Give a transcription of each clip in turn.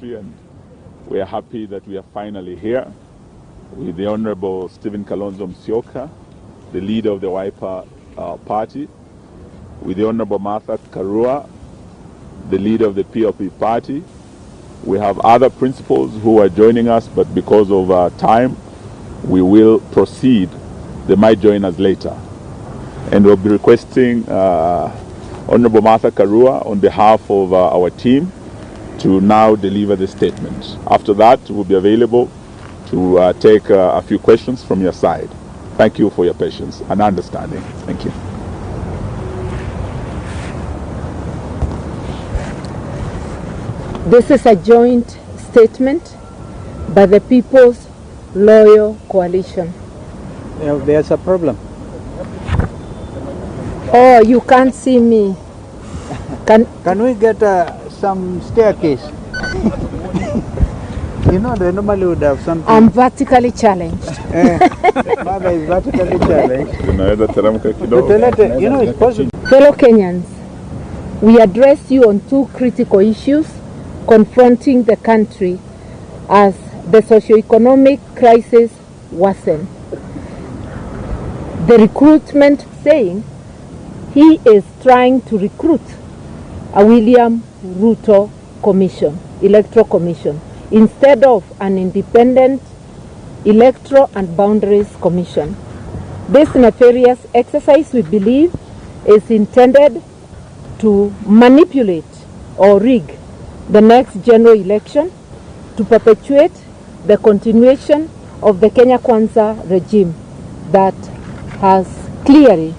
country, and we are happy that we are finally here with the Honorable Stephen Kalonzo Musyoka, the leader of the Wiper Party, with the Honorable Martha Karua, the leader of the PLP Party. We have other principals who are joining us, but because of time, we will proceed. They might join us later. And we'll be requesting Honorable Martha Karua on behalf of our team to now deliver the statement. After that, we'll be available to take a few questions from your side. Thank you for your patience and understanding. Thank you. This is a joint statement by the People's Loyal Coalition. There's a problem. Oh, you can't see me. Can we get some staircase? You know, they normally would have something. I'm vertically challenged. Mother is vertically challenged. You know, it's possible. Fellow Kenyans, we address you on two critical issues confronting the country as the socio-economic crisis worsens. The recruitment saying he is trying to recruit a William RUTO commission, electoral commission, instead of an independent electoral and boundaries commission. This nefarious exercise, we believe, is intended to manipulate or rig the next general election to perpetuate the continuation of the Kenya Kwanza regime that has clearly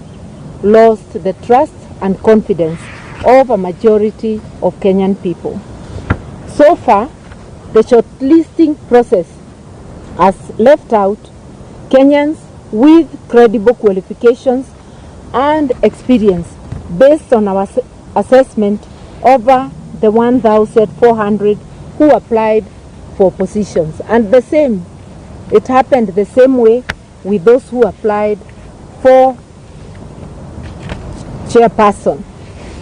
lost the trust and confidence of a majority of Kenyan people. So far, the shortlisting process has left out Kenyans with credible qualifications and experience based on our assessment over the 1,400 who applied for positions. And it happened the same way with those who applied for chairperson.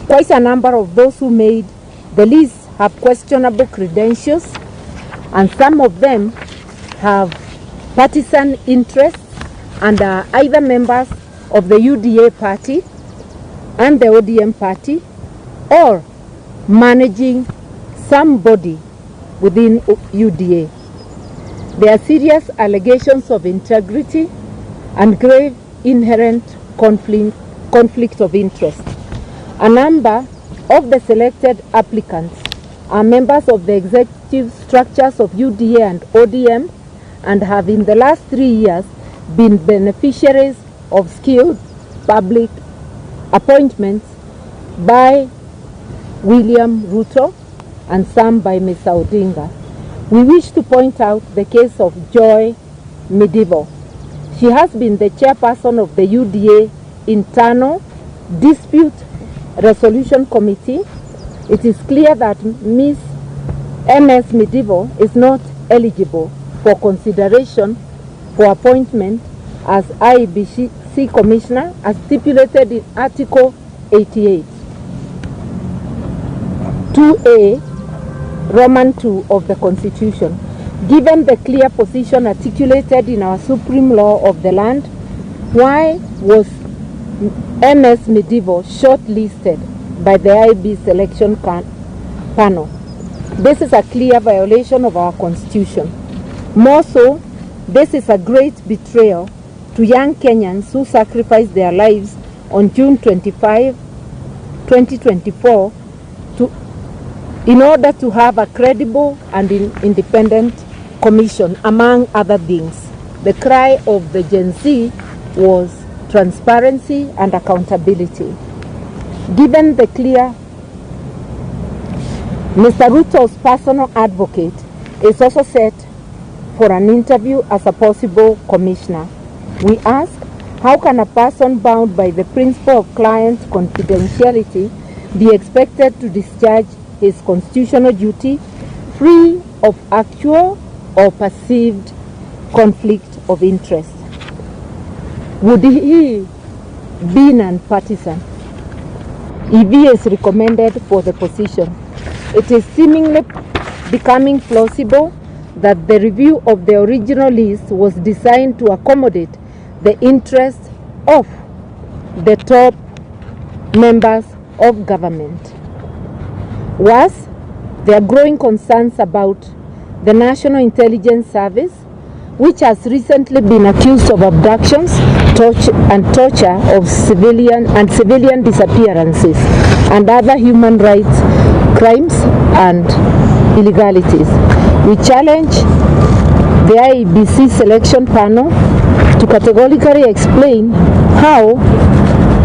Quite a number of those who made the list have questionable credentials, and some of them have partisan interests and are either members of the UDA party and the ODM party, or managing somebody within UDA. There are serious allegations of integrity and grave inherent conflict of interest. A number of the selected applicants are members of the executive structures of UDA and ODM and have in the last 3 years been beneficiaries of skilled public appointments by William RUTO and some by Mr. ODINGA. We wish to point out the case of Joy Medieval. She has been the chairperson of the UDA Internal Dispute Resolution Committee. It is clear that Ms. MS Medieval is not eligible for consideration for appointment as Iebc Commissioner as stipulated in Article 88, 2A, Roman 2 of the Constitution. Given the clear position articulated in our supreme law of the land, why was MS Medieval shortlisted by the IB selection panel? This is a clear violation of our constitution. More so, this is a great betrayal to young Kenyans who sacrificed their lives on June 25, 2024 in order to have a credible and independent commission, among other things. The cry of the Gen Z was transparency and accountability. Given the clear, Mr. RUTO's personal advocate is also set for an interview as a possible commissioner. We ask, how can a person bound by the principle of client confidentiality be expected to discharge his constitutional duty free of actual or perceived conflict of interest? Would he be non-partisan if he is recommended for the position? It is seemingly becoming plausible that the review of the original list was designed to accommodate the interests of the top members of government. Worse, there are growing concerns about the National Intelligence Service, which has recently been accused of abductions, torture of civilian disappearances, and other human rights crimes and illegalities. We challenge the Iebc selection panel to categorically explain how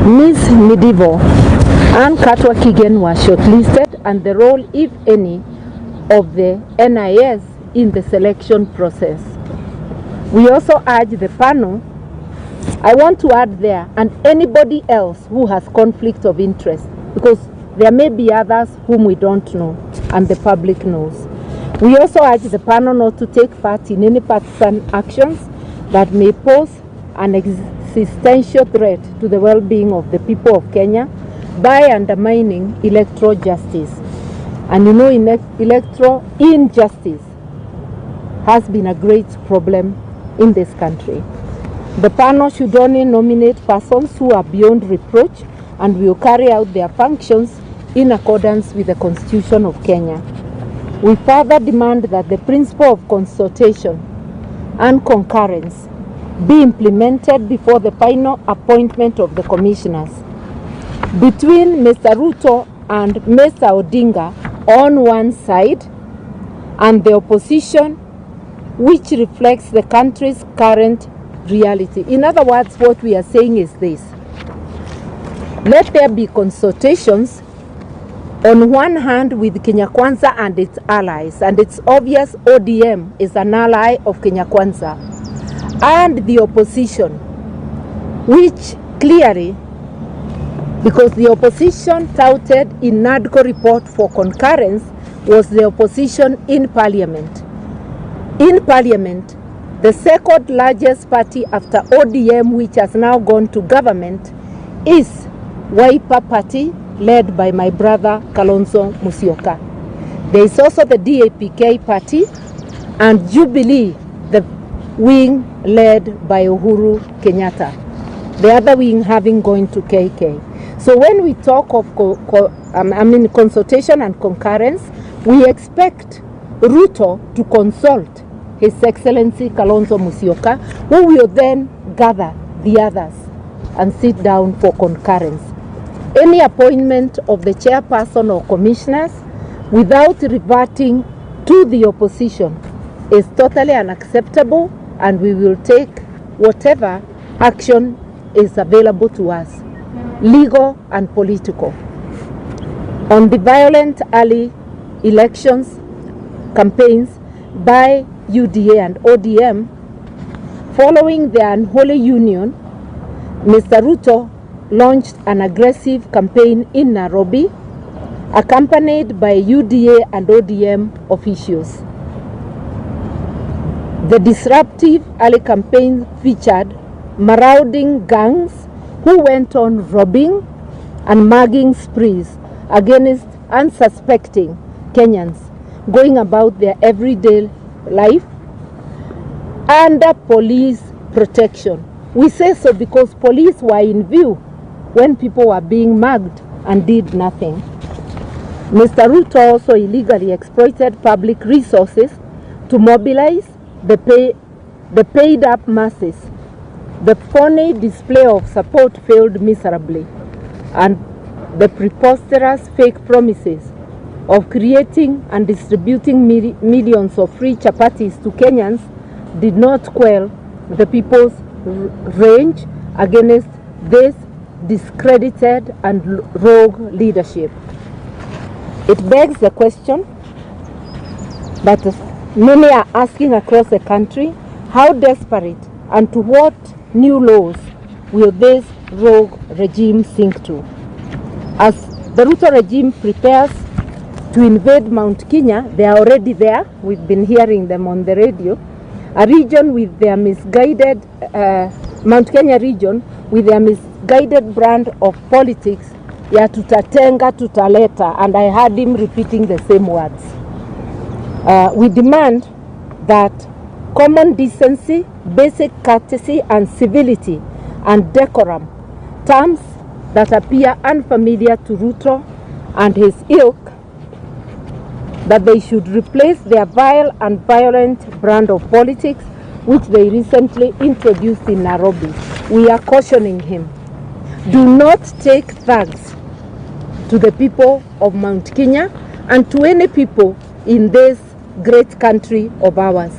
Ms. Medieval and Karua were shortlisted and the role, if any, of the NIS in the selection process. We also urge the panel, I want to add there, and anybody else who has conflict of interest, because there may be others whom we don't know and the public knows. We also urge the panel not to take part in any partisan actions that may pose an existential threat to the well-being of the people of Kenya by undermining electoral justice. And you know, electoral injustice has been a great problem in this country. The panel should only nominate persons who are beyond reproach and will carry out their functions in accordance with the Constitution of Kenya. We further demand that the principle of consultation and concurrence be implemented before the final appointment of the commissioners. Between Mr. RUTO and Mr. ODINGA on one side and the opposition, which reflects the country's current reality. In other words, what we are saying is this: let there be consultations on one hand with Kenya Kwanza and its allies, and it's obvious ODM is an ally of Kenya Kwanza, and the opposition, which clearly, because the opposition touted in NADCO report for concurrence was the opposition in parliament. In parliament, the second largest party after ODM, which has now gone to government, is Wiper Party, led by my brother Kalonzo Musyoka. There is also the DAPK party and Jubilee, the wing led by Uhuru Kenyatta, the other wing having gone to KK. So when we talk of consultation and concurrence, we expect RUTO to consult His Excellency Kalonzo Musyoka, who will then gather the others and sit down for concurrence. Any appointment of the chairperson or commissioners without reverting to the opposition is totally unacceptable, and we will take whatever action is available to us, legal and political. On the violent early elections campaigns by UDA and ODM, following the unholy union, Mr. RUTO launched an aggressive campaign in Nairobi, accompanied by UDA and ODM officials. The disruptive early campaign featured marauding gangs who went on robbing and mugging sprees against unsuspecting Kenyans going about their everyday life under police protection. We say so because police were in view when people were being mugged and did nothing. Mr. RUTO also illegally exploited public resources to mobilize the paid up masses. The phony display of support failed miserably, and the preposterous fake promises of creating and distributing millions of free chapatis to Kenyans did not quell the people's rage against this discredited and rogue leadership. It begs the question that many are asking across the country: how desperate and to what new laws will this rogue regime sink to? As the RUTO regime prepares to invade Mount Kenya, they are already there. We've been hearing them on the radio. A region with their misguided, Mount Kenya region with their misguided brand of politics, ya tutatenga tutaleta, and I heard him repeating the same words. We demand that common decency, basic courtesy and civility and decorum, terms that appear unfamiliar to RUTO and his ilk, that they should replace their vile and violent brand of politics which they recently introduced in Nairobi. We are cautioning him. Do not take thugs to the people of Mount Kenya and to any people in this great country of ours.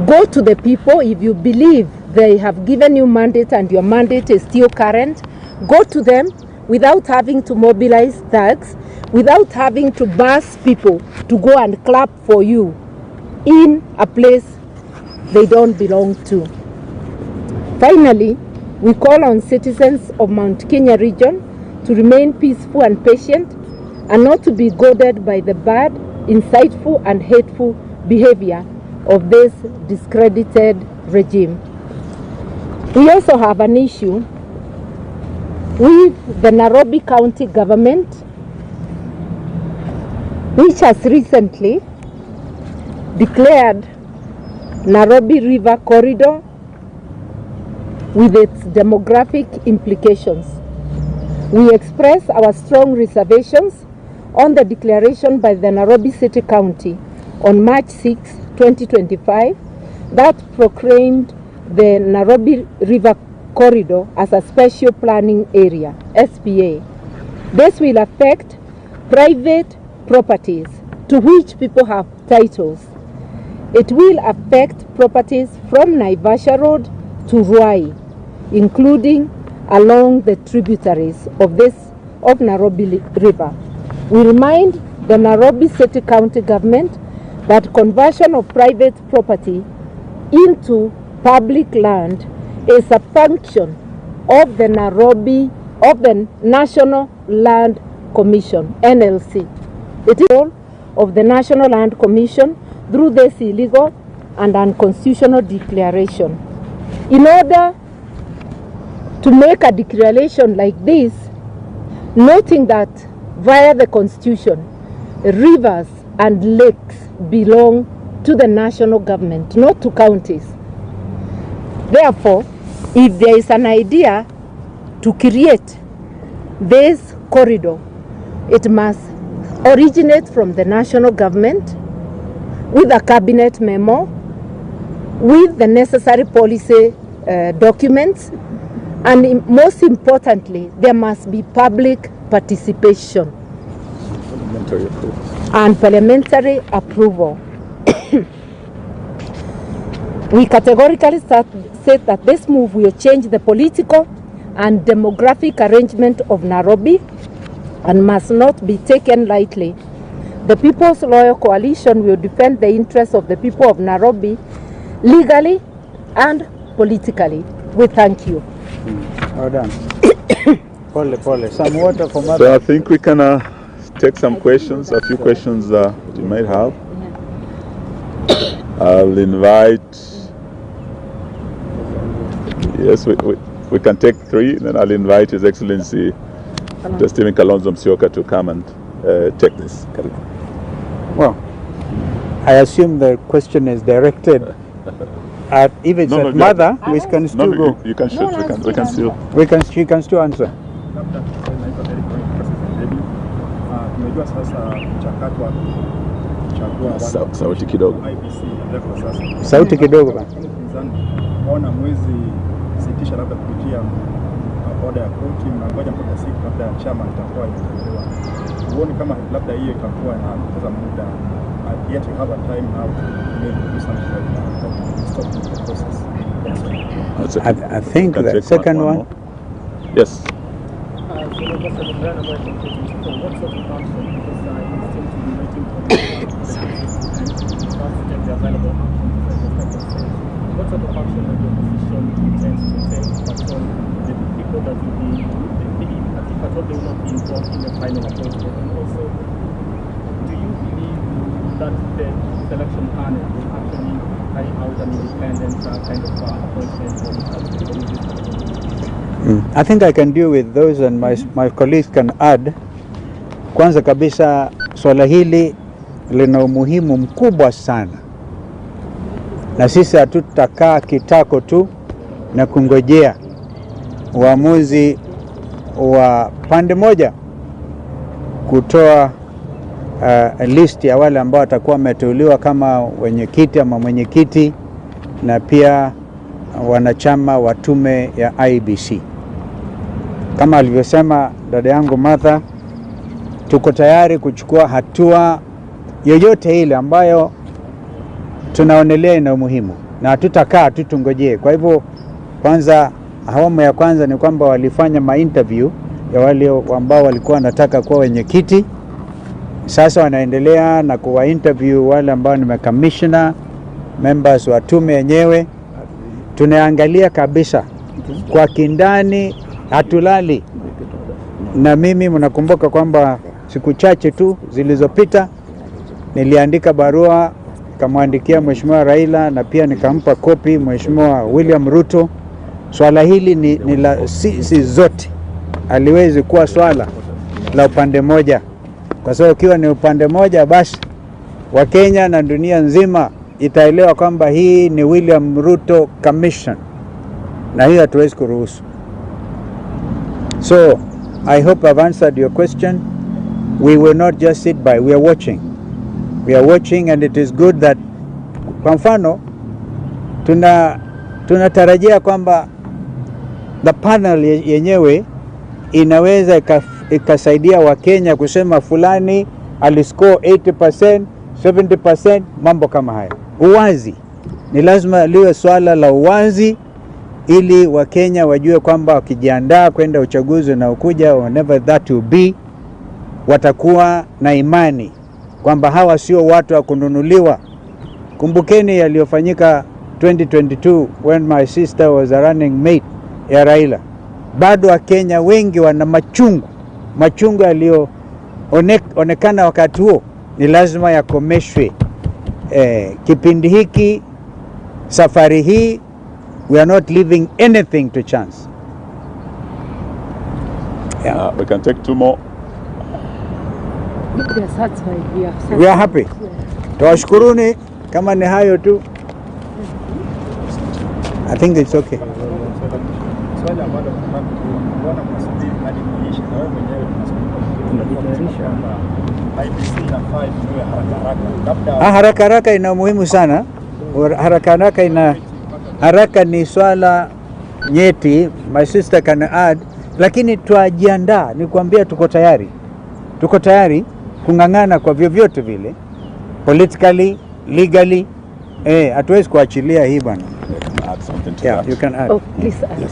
Go to the people if you believe they have given you mandate and your mandate is still current. Go to them without having to mobilize thugs, without having to bus people to go and clap for you in a place they don't belong to. Finally, we call on citizens of Mount Kenya region to remain peaceful and patient and not to be goaded by the bad, insightful and hateful behavior of this discredited regime. We also have an issue with the Nairobi County government, which has recently declared Nairobi River Corridor with its demographic implications. We express our strong reservations on the declaration by the Nairobi City County on March 6, 2025, that proclaimed the Nairobi River Corridor as a special planning area, SPA. This will affect private properties to which people have titles. It will affect properties from Naivasha Road to Ruai, including along the tributaries of Nairobi River. We remind the Nairobi City County government that conversion of private property into public land is a function of the National Land Commission, NLC. It is all of the National Land Commission through this illegal and unconstitutional declaration. In order to make a declaration like this, noting that via the Constitution, rivers and lakes belong to the national government, not to counties. Therefore, if there is an idea to create this corridor, it must originate from the national government with a cabinet memo, with the necessary policy documents, and most importantly, there must be public participation and parliamentary approval. We categorically said that this move will change the political and demographic arrangement of Nairobi and must not be taken lightly. The People's Loyal Coalition will defend the interests of the people of Nairobi legally and politically. We thank you. Well done. Pole. Some water for mother. So I think we can take some questions, a few questions that you might have. I'll invite, yes, we can take three, and then I'll invite His Excellency Dr. Stephen Kalonzo Musyoka to come and take this. Well, I assume the question is directed at, if it's at mother, we can still go. You can shoot, She can still answer. Sauti kidogo. Sauti kidogo bana. Ona mwezi sitisha labda kupitia oda ya koti, mnangoja mpaka siku labda chama itakuwa itatolewa. Huoni kama labda hiyo itakuwa inapoteza muda? Yet you have a time now to do something like that to stop the process. I think the second one. Yes. What sort of action the opposition intends to take upon the people that will be, if at all they will not be involved in the final appointment? And also, do you believe that the selection panel will actually carry out an independent kind of appointment when it comes to the I think I can deal with those, and my colleagues can add. Kwanza kabisa, swala hili lina umuhimu mkubwa sana, na sisi hatutakaa kitako tu na kungojea uamuzi wa pande moja kutoa list ya wale ambao watakuwa wameteuliwa kama wenyekiti ama mwenyekiti na pia wanachama wa tume ya Iebc. Kama alivyosema dada yangu Martha, tuko tayari kuchukua hatua yoyote ile ambayo tunaonelea ina umuhimu, na hatutakaa tu tungojee. Kwa hivyo kwanza, awamu ya kwanza ni kwamba walifanya ma-interview ya wale ambao walikuwa wanataka kuwa wenyekiti. Sasa wanaendelea na kuwa interview wale ambao ni commissioner, members wa tume yenyewe. Tunaangalia kabisa kwa kindani, hatulali. Na mimi mnakumbuka kwamba siku chache tu zilizopita niliandika barua nikamwandikia Mheshimiwa Raila na pia nikampa kopi Mheshimiwa William Ruto. Swala hili ni la sisi zote, haliwezi kuwa swala la upande moja, kwa sababu ikiwa ni upande moja basi Wakenya na dunia nzima itaelewa kwamba hii ni William Ruto Commission, na hiyo hatuwezi kuruhusu. So I hope I've answered your question. We will not just sit by, we are watching. We are watching, and it is good that, kwa mfano, tunatarajia kwamba the panel yenyewe inaweza ikasaidia Wakenya kusema fulani aliscore 80%, 70%, mambo kama haya. Uwazi ni lazima liwe swala la uwazi, ili Wakenya wajue kwamba wakijiandaa kwenda uchaguzi na ukuja, whenever that will be, watakuwa na imani kwamba hawa sio watu wa kununuliwa. Kumbukeni yaliyofanyika 2022 when my sister was a running mate ya Raila. Bado Wakenya wengi wana machungu yaliyoonekana wakati huo, ni lazima yakomeshwe. Kipindi hiki, safari hii, we are not leaving anything to chance. We can take two more. We are happy. Tuwashukuruni kama ni hayo tu. I think it's okay. Swali ambalo tunaona mnasubiri hadi kuisha, na wewe mwenyewe tunasubiri kwamba IEBC inafaa iwe haraka. Haraka ina umuhimu sana. Haraka ni swala nyeti, my sister can add, lakini tuajiandaa. Nikwambia tuko tayari kungangana kwa vyovyote vile, politically, legally. Hatuwezi kuachilia hii bwana. Yeah, you can add. Oh, please add.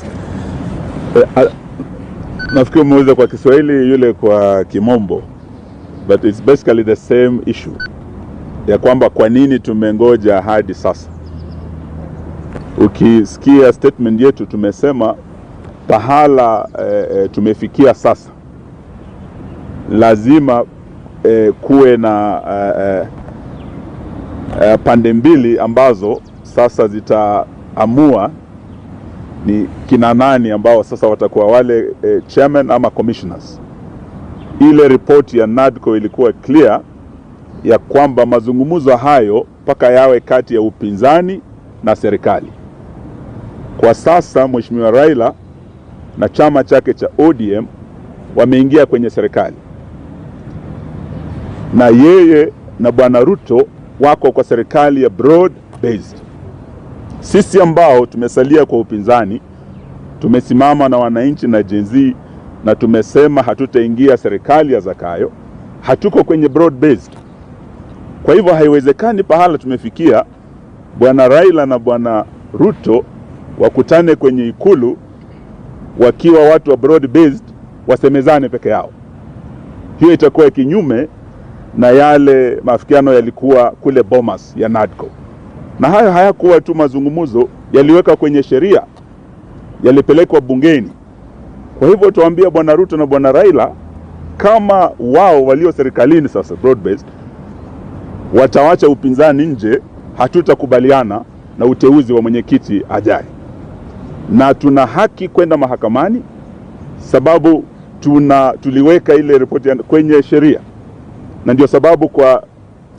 Nafikiri umeuliza kwa Kiswahili, yule kwa Kimombo, but it's basically the same issue ya kwamba kwa nini tumengoja hadi sasa. Ukisikia statement yetu, tumesema pahala tumefikia sasa, lazima kuwe na pande mbili ambazo sasa zitaamua ni kina nani ambao sasa watakuwa wale chairman ama commissioners. Ile report ya NADCO ilikuwa clear ya kwamba mazungumzo hayo mpaka yawe kati ya upinzani na serikali. Kwa sasa Mheshimiwa Raila na chama chake cha ODM wameingia kwenye serikali, na yeye na Bwana Ruto wako kwa serikali ya broad based. Sisi ambao tumesalia kwa upinzani tumesimama na wananchi na Gen Z, na tumesema hatutaingia serikali ya Zakayo, hatuko kwenye broad based. Kwa hivyo haiwezekani pahala tumefikia Bwana Raila na Bwana Ruto wakutane kwenye ikulu wakiwa watu wa broad based wasemezane peke yao. Hiyo itakuwa kinyume na yale maafikiano yalikuwa kule Bomas ya NADCO. Na hayo hayakuwa tu mazungumzo, yaliweka kwenye sheria, yalipelekwa bungeni. Kwa hivyo tuambia Bwana Ruto na Bwana Raila, kama wao walio serikalini sasa broad based watawacha upinzani nje, hatutakubaliana na uteuzi wa mwenyekiti ajaye. Na tuna haki kwenda mahakamani sababu tuliweka ile report kwenye sheria. Na ndio sababu kwa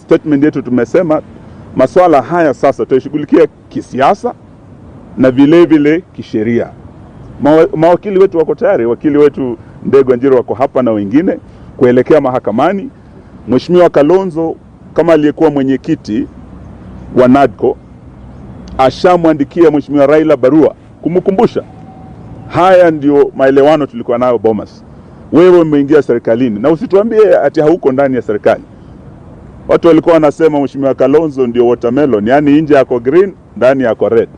statement yetu tumesema masuala haya sasa tutashughulikia kisiasa na vile vile kisheria. Mawakili wetu wako tayari, wakili wetu Ndegwa Njiro wako hapa na wengine kuelekea mahakamani. Mheshimiwa Kalonzo kama aliyekuwa mwenyekiti wa NADCO ashamwandikia Mheshimiwa Raila barua kumkumbusha. Haya ndio maelewano tulikuwa nayo Bomas. Wewe umeingia serikalini na usituambie ati hauko ndani ya serikali. Watu walikuwa wanasema Mheshimiwa Kalonzo ndio watermelon, yani nje yako green, ndani yako red.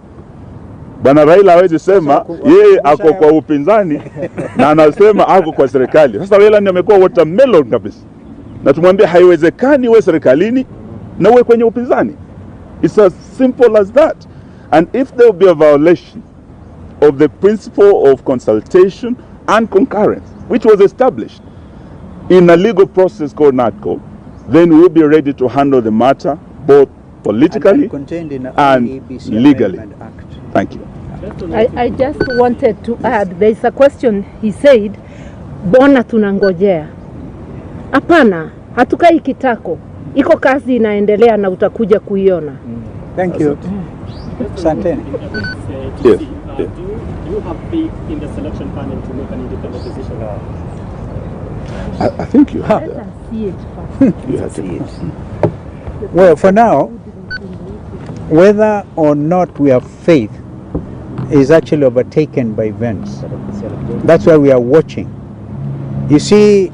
Bwana Raila hawezi sema yeye ako kwa upinzani na anasema ako kwa serikali. Sasa Raila ndiye amekuwa watermelon kabisa. Na tumwambie haiwezekani uwe serikalini na uwe kwenye upinzani. It's as simple as that. And if there will be a violation of the principle of consultation and concurrence, which was established in a legal process called NADCO, then we'll be ready to handle the matter both politically and legally. Thank you. I just wanted to add, there is a question he said, bona tunangojea. Hapana, hatukai kitako. Iko kazi inaendelea na utakuja kuiona. Thank you. Santeni. Yes. Do you have faith in the selection panel to make an independent decision? I think you have Let that. us see it first. You have to. Well, for now, whether or not we have faith is actually overtaken by events. That's why we are watching. You see,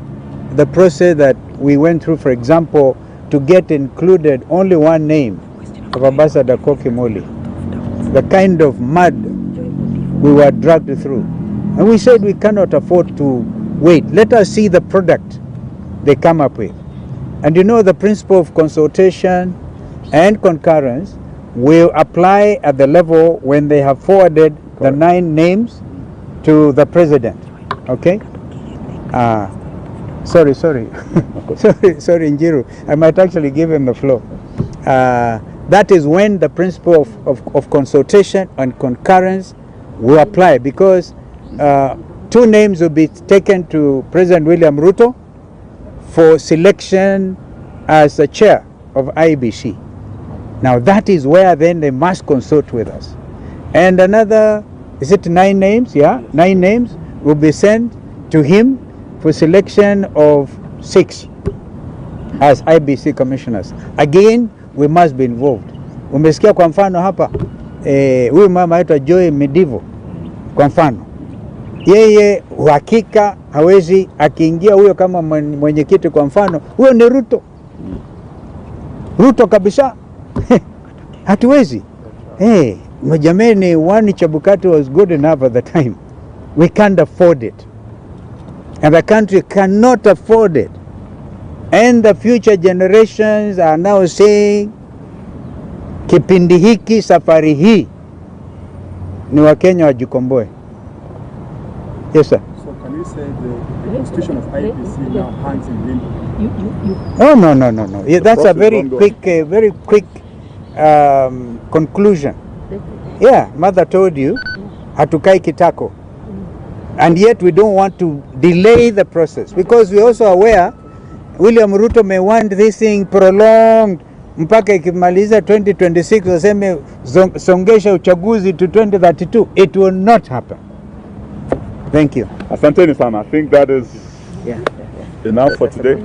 the process that we went through, for example, to get included only one name of Ambassador Kokimoli, the kind of mud we were dragged through. And we said we cannot afford to wait. Let us see the product they come up with. And you know, the principle of consultation and concurrence will apply at the level when they have forwarded the 9 names to the president. Okay? Sorry, sorry, Njiru. I might actually give him the floor. That is when the principle of consultation and concurrence will apply, because 2 names will be taken to President William RUTO for selection as the chair of Iebc. Now that is where then they must consult with us. And another, is it 9 names? Yeah, 9 names will be sent to him for selection of 6 as Iebc commissioners. Again, we must be involved. Umesikia kwa mfano hapa, huyu mama aitwa Joy Medivo, kwa mfano. Yeye uhakika hawezi akiingia huyo kama mwenyekiti kwa mfano, huyo ni RUTO. RUTO kabisa. Hatuwezi. Jameni, one Chabukati was good enough at the time. We can't afford it. And the country cannot afford it. And the future generations are now saying, kipindi hiki, safari hii, ni Wakenya wajikomboe. Yes, sir. So can you say the constitution of IEBC now hangs in limbo? No. Yeah, that's a very quick conclusion. Yeah, mother told you, hatukai kitako. And yet we don't want to delay the process, because we're also aware William Ruto may want this thing prolonged mpaka ikimaliza 2026 waseme songesha uchaguzi to 2032. It will not happen. Thank you. Asanteni sana. I think that is enough for today.